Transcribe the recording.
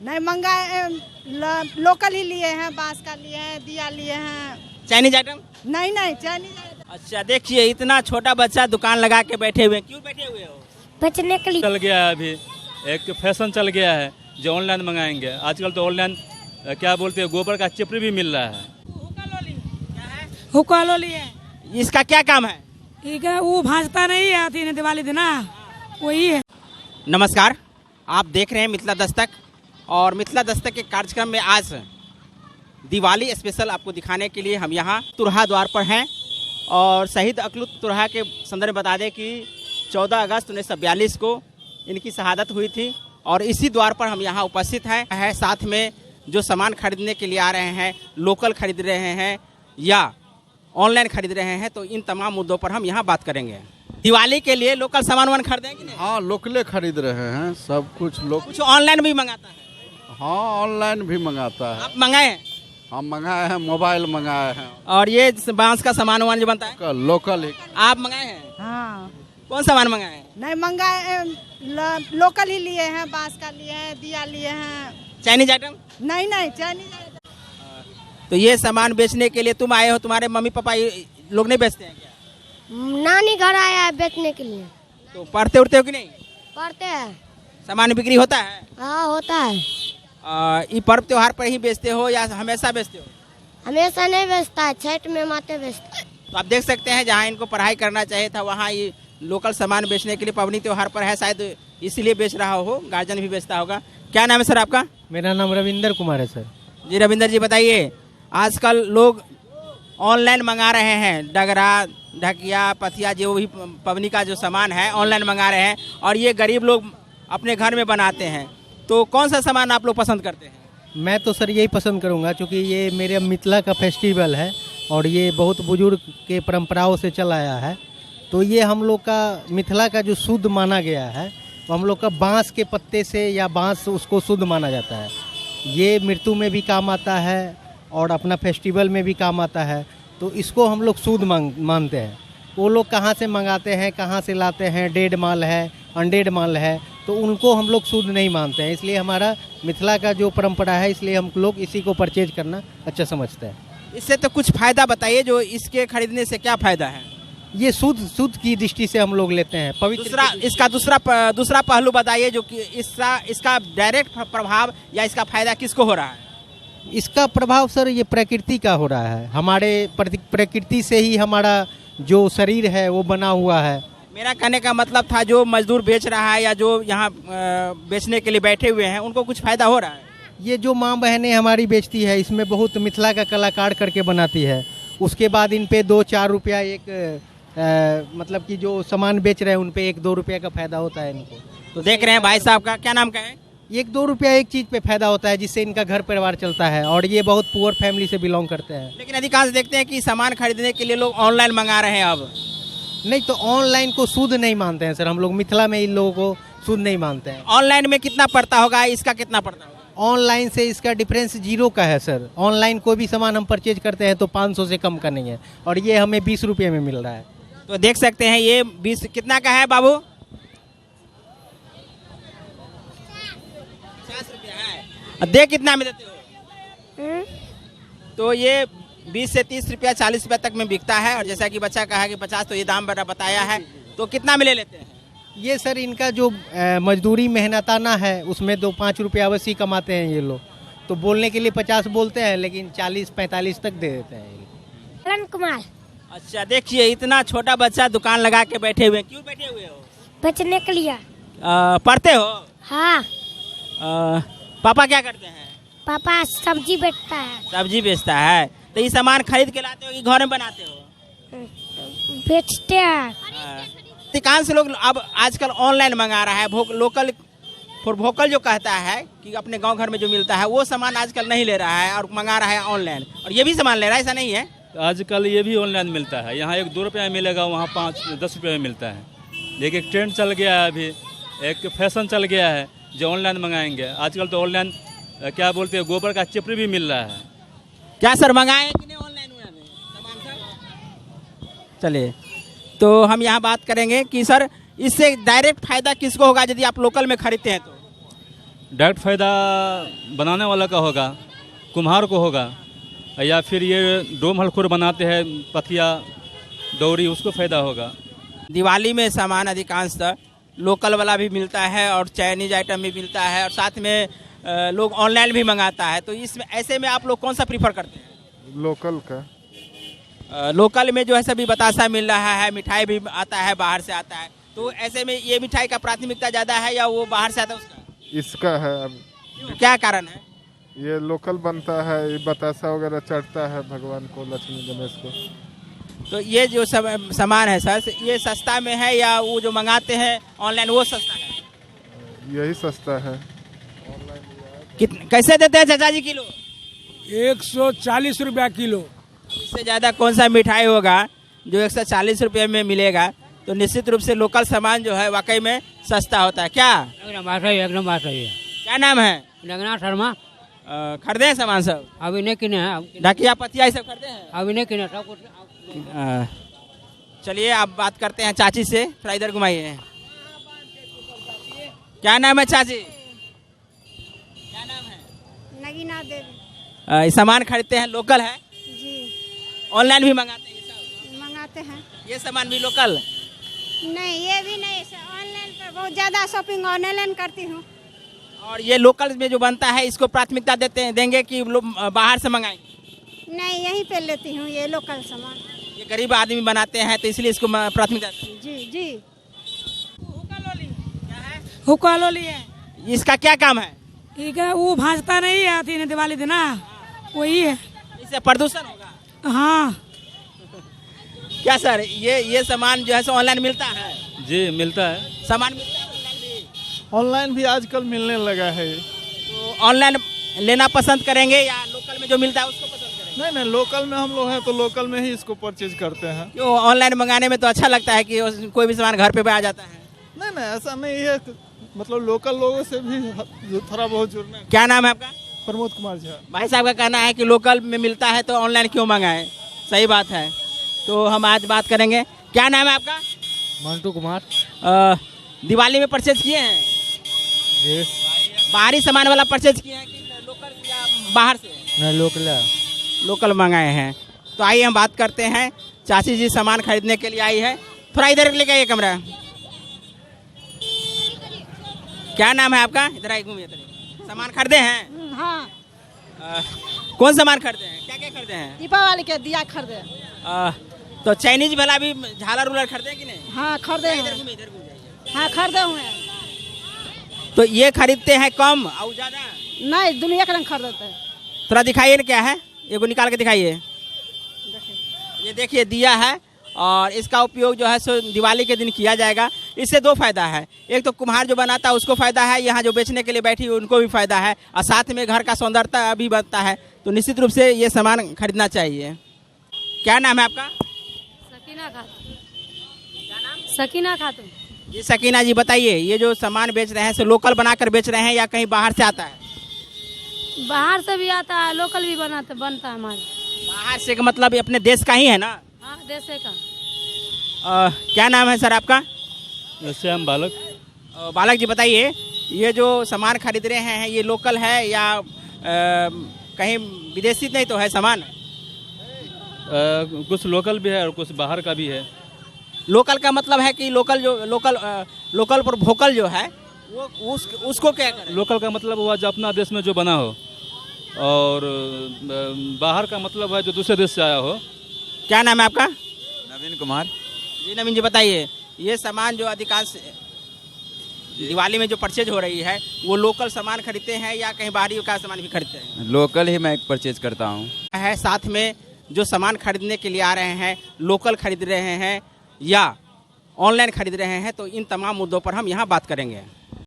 नहीं मंगाए, लोकल ही लिए हैं, बांस का लिए हैं, दिया लिए हैं। Chinese item? नहीं नहीं चाइनीज। अच्छा, देखिए इतना छोटा बच्चा दुकान लगा के बैठे हुए हैं। क्यों बैठे हुए हो? बचने के लिए। चल गया है, अभी एक फैशन चल गया है जो ऑनलाइन मंगाएंगे। आजकल तो ऑनलाइन क्या बोलते हैं, गोबर का चिपरी भी मिल रहा है। हुक्का लो लिए। इसका क्या काम है? ठीक है, वो भाजता नहीं है आती ने दिवाली दिन वही है। नमस्कार, आप देख रहे हैं मिथिला दस्तक, और मिथिला दस्तक के कार्यक्रम में आज दिवाली स्पेशल आपको दिखाने के लिए हम यहाँ तुरहा द्वार पर हैं। और शहीद अकलुत तुरहा के संदर्भ में बता दें कि 14 अगस्त 1942 को इनकी शहादत हुई थी, और इसी द्वार पर हम यहाँ उपस्थित हैं। साथ में जो सामान खरीदने के लिए आ रहे हैं, लोकल खरीद रहे हैं या ऑनलाइन खरीद रहे हैं, तो इन तमाम मुद्दों पर हम यहाँ बात करेंगे। दिवाली के लिए लोकल सामान वान खरीदें कि नहीं? हाँ, लोकले खरीद रहे हैं सब कुछ लोग। कुछ ऑनलाइन भी मंगाता है? हाँ, ऑनलाइन भी मंगाता है। आप मंगाए हैं? हम मंगाए हैं, मोबाइल मंगाए हैं। और ये बांस का सामान वान जो बनता है लोकल ही। आप मंगाए हैं? हाँ। कौन सामान मंगाए हैं? नहीं मंगाए, लोकल ही लिए हैं, बांस का लिए हैं, दिया लिए हैं। Chinese item? नहीं नहीं चाइनीज। तो ये सामान बेचने के लिए तुम आए हो, तुम्हारे मम्मी पापा लोग नहीं बेचते हैं क्या? नानी घर आया है बेचने के लिए। तो पढ़ते उड़ते हो कि नहीं? पढ़ते हैं। सामान बिक्री होता है? हाँ होता है। ये पर्व त्योहार पर ही बेचते हो या हमेशा बेचते हो? हमेशा नहीं बेचता है, छठ में माते बेचता है। तो आप देख सकते हैं जहाँ इनको पढ़ाई करना चाहिए था वहाँ ये लोकल सामान बेचने के लिए पवनी त्योहार पर है, शायद इसीलिए बेच रहा हो। गार्जियन भी बेचता होगा। क्या नाम है सर आपका? मेरा नाम रविंदर कुमार है सर। जी रविंदर जी, बताइए, आजकल लोग ऑनलाइन मंगा रहे हैं, डगरा, ढकिया, पथिया, जो भी पवनी का जो सामान है ऑनलाइन मंगा रहे हैं, और ये गरीब लोग अपने घर में बनाते हैं। तो कौन सा सामान आप लोग पसंद करते हैं? मैं तो सर यही पसंद करूंगा, क्योंकि ये मेरे मिथिला का फेस्टिवल है और ये बहुत बुजुर्ग के परंपराओं से चला आया है। तो ये हम लोग का मिथिला का जो शुद्ध माना गया है, तो हम लोग का बांस के पत्ते से या बांस उसको शुद्ध माना जाता है। ये मृत्यु में भी काम आता है और अपना फेस्टिवल में भी काम आता है। तो इसको हम लोग शुद्ध मानते हैं। वो लोग कहाँ से मंगाते हैं, कहाँ से लाते हैं, डेड माल है, अनडेड माल है, तो उनको हम लोग शुद्ध नहीं मानते हैं। इसलिए हमारा मिथिला का जो परंपरा है, इसलिए हम लोग इसी को परचेज करना अच्छा समझते हैं। इससे तो कुछ फायदा बताइए, जो इसके खरीदने से क्या फायदा है? ये शुद्ध की दृष्टि से हम लोग लेते हैं। पवित्र इसका दूसरा पहलू बताइए, जो कि इसका डायरेक्ट प्रभाव या इसका फायदा किसको हो रहा है? इसका प्रभाव सर ये प्रकृति का हो रहा है। हमारे प्रकृति से ही हमारा जो शरीर है वो बना हुआ है। मेरा कहने का मतलब था, जो मजदूर बेच रहा है या जो यहाँ बेचने के लिए बैठे हुए हैं, उनको कुछ फायदा हो रहा है? ये जो माँ बहनें हमारी बेचती है, इसमें बहुत मिथिला का कलाकार करके बनाती है। उसके बाद इन पे 2-4 रुपया एक मतलब कि जो सामान बेच रहे हैं उन पे 1-2 रुपया का फायदा होता है इनको। तो देख रहे हैं भाई साहब का, क्या नाम का है? 1-2 रुपया एक चीज़ पे फायदा होता है, जिससे इनका घर परिवार चलता है, और ये बहुत पुअर फैमिली से बिलोंग करते हैं। लेकिन अधिकांश देखते हैं कि सामान खरीदने के लिए लोग ऑनलाइन मंगा रहे हैं। अब नहीं, तो ऑनलाइन को शुद्ध नहीं मानते हैं सर। हम लोग मिथिला में इन लोगों को शुद्ध नहीं मानते हैं। ऑनलाइन में कितना पड़ता होगा, इसका कितना पड़ता होगा? ऑनलाइन से इसका डिफरेंस 0 का है सर। ऑनलाइन कोई भी सामान हम परचेज करते हैं तो 500 से कम का नहीं है, और ये हमें 20 रुपये में मिल रहा है। तो देख सकते हैं ये 20 कितना का है बाबू? 50 रुपया है। दे कितना में देते हो? तो ये 20 से 30 रुपया 40 रुपया तक में बिकता है, और जैसा कि बच्चा कहा कि 50, तो ये दाम बड़ा बताया है। तो कितना में ले लेते हैं? ये सर इनका जो मजदूरी मेहनताना है, उसमें 2-5 रुपया अवश्य कमाते हैं ये लोग। तो बोलने के लिए 50 बोलते हैं, लेकिन 40-45 तक दे देते हैं ये। करण कुमार। अच्छा, देखिए इतना छोटा बच्चा दुकान लगा के बैठे हुए हैं। क्यों बैठे हुए हो? बचने के लिए। पढ़ते हो? हाँ। पापा क्या करते हैं? पापा सब्जी बेचता है। सब्जी बेचता है। तो ये सामान खरीद के लाते हो कि घर में बनाते हो? बेचते हैं। अधिकांश लोग अब आजकल ऑनलाइन मंगा रहा है। लोकल फॉर वोकल जो कहता है कि अपने गांव घर में जो मिलता है वो सामान आजकल नहीं ले रहा है और मंगा रहा है ऑनलाइन, और ये भी सामान ले रहा है, ऐसा नहीं है? आजकल ये भी ऑनलाइन मिलता है। यहाँ 1-2 रुपये में मिलेगा, वहाँ 5-10 रुपये में मिलता है। लेकिन एक ट्रेंड चल गया है, अभी एक फैशन चल गया है जो ऑनलाइन मंगाएंगे। आजकल तो ऑनलाइन क्या बोलते हैं, गोबर का चिपरी भी मिल रहा है। क्या सर मंगाए कि नहीं ऑनलाइन सामान सब? चलिए, तो हम यहाँ बात करेंगे कि सर इससे डायरेक्ट फायदा किसको होगा यदि आप लोकल में खरीदते हैं तो? डायरेक्ट फ़ायदा बनाने वाला का होगा, कुम्हार को होगा, या फिर ये डोम हलखुर बनाते हैं पथिया दौरी, उसको फ़ायदा होगा। दिवाली में सामान अधिकांशतः लोकल वाला भी मिलता है और चाइनीज आइटम भी मिलता है और साथ में लोग ऑनलाइन भी मंगाता है। तो इसमें ऐसे में आप लोग कौन सा प्रीफर करते हैं? लोकल का। लोकल में जो है सभी बतासा मिल रहा है, मिठाई भी आता है, बाहर से आता है। तो ऐसे में ये मिठाई का प्राथमिकता ज़्यादा है या वो बाहर से आता है उसका? इसका है। अब क्या कारण है? ये लोकल बनता है, ये बतासा वगैरह चढ़ता है भगवान को, लक्ष्मी गणेश को। तो ये जो सामान है सर, ये सस्ता में है या वो जो मंगाते हैं ऑनलाइन वो सस्ता है? यही सस्ता है। कैसे देते हैं चाचा जी किलो? 140 रुपया किलो। इससे ज़्यादा कौन सा मिठाई होगा जो 140 रुपये में मिलेगा? तो निश्चित रूप से लोकल सामान जो है वाकई में सस्ता होता है। क्या एकदम बात है, एकदम बात है। क्या नाम है? रंगनाथ शर्मा। खरीदे हैं सामान सब? अभी नहीं किने हैं। ढकिया पतिया ये सब खरीदे हैं? अभी नहीं किने, सब कुछ। चलिए आप बात करते हैं चाची से, थोड़ा इधर घुमाइए। क्या नाम है चाची? क्या नाम है? नगीना देवी ये सामान खरीदते हैं, लोकल है? जी। ऑनलाइन भी मंगाते हैं ये सब? मंगाते हैं। ये सामान भी लोकल? नहीं, ये भी नहीं, ऑनलाइन पर बहुत ज़्यादा शॉपिंग ऑनलाइन करती हूँ। और ये लोकल में जो बनता है इसको प्राथमिकता देंगे कि बाहर से मंगाएंगे? नहीं, यहीं पे लेती हूँ ये लोकल सामान। ये गरीब आदमी बनाते हैं तो इसलिए इसको प्राथमिकता। जी जी। हुक्का लो लिए। इसका क्या काम है? ठीक है, वो भाजता नहीं है थी दिवाली दिन ना, वही है। इससे प्रदूषण होगा? हाँ। क्या सर ये सामान जो है सो ऑनलाइन मिलता है? जी मिलता है। सामान मिलता है ऑनलाइन भी? ऑनलाइन भी आजकल मिलने लगा है। तो ऑनलाइन लेना पसंद करेंगे या लोकल में जो मिलता है उसको पसंद करेंगे? नहीं, लोकल में हम लोग हैं तो लोकल में ही इसको परचेज करते हैं। क्यों? ऑनलाइन मंगाने में तो अच्छा लगता है कि कोई भी सामान घर पे आ जाता है। नहीं, ऐसा नहीं है। मतलब लोकल लोगों से भी थोड़ा बहुत जुड़ना। क्या नाम है आपका? प्रमोद कुमार झा। भाई साहब का कहना है कि लोकल में मिलता है तो ऑनलाइन क्यों मंगाएं? सही बात है। तो हम आज बात करेंगे। क्या नाम है आपका? मंटू कुमार। दिवाली में परचेज किए हैं? जी। बाहरी सामान वाला परचेज किए हैं कि लोकल या बाहर से? नहीं, लोकल मंगाए हैं। तो आइए हम बात करते हैं। चाची जी सामान खरीदने के लिए आई है। थोड़ा इधर लेके आइए कैमरा। क्या नाम है आपका? इधर आइए, घूमिए। सामान खरीदे हैं? हाँ। कौन सामान खरीदे हैं? क्या क्या खरीदे हैं? दीपावली के दिया खरीदे। तो चाइनीज वाला भी झालर उलर खरीदे कि नहीं? हाँ खरीदे। इधर घूमिए। हाँ खरीदे हुए। तो ये खरीदते हैं कम और ज़्यादा? नहीं, दुनिया का रंग खरीदते हैं। थोड़ा दिखाइए ना क्या है, एगो निकाल के दिखाइए। ये देखिए दिया है और इसका उपयोग जो है सो दिवाली के दिन किया जाएगा। इससे दो फायदा है, एक तो कुम्हार जो बनाता है उसको फायदा है, यहाँ जो बेचने के लिए बैठी उनको भी फायदा है, और साथ में घर का सौंदर्यता भी बनता है। तो निश्चित रूप से ये सामान खरीदना चाहिए। क्या नाम है आपका? सकीना खातून। क्या नाम? सकीना खातून। जी सकीना जी, बताइए ये जो सामान बेच रहे हैं सो लोकल बनाकर बेच रहे हैं या कहीं बाहर से आता है? बाहर से भी आता है, लोकल भी बनता है हमारे। बाहर से का मतलब अपने देश का ही है ना? हाँ, देश का। क्या नाम है सर आपका? श्याम बालक। बालक जी बताइए, ये जो सामान खरीद रहे हैं ये लोकल है या कहीं विदेशी नहीं तो है सामान? कुछ लोकल भी है और कुछ बाहर का भी है। लोकल का मतलब है कि लोकल पर भोकल जो है वो उसको क्या करें? लोकल का मतलब हुआ जो अपना देश में जो बना हो, और बाहर का मतलब है जो दूसरे देश से आया हो। क्या नाम है आपका? नवीन कुमार। जी नवीन जी बताइए, ये सामान जो अधिकांश दिवाली में जो परचेज हो रही है वो लोकल सामान खरीदते हैं या कहीं बाहरी का सामान भी खरीदते हैं? लोकल ही मैं परचेज करता हूँ। है साथ में जो सामान खरीदने के लिए आ रहे हैं, लोकल खरीद रहे हैं या ऑनलाइन खरीद रहे हैं, तो इन तमाम मुद्दों पर हम यहाँ बात करेंगे।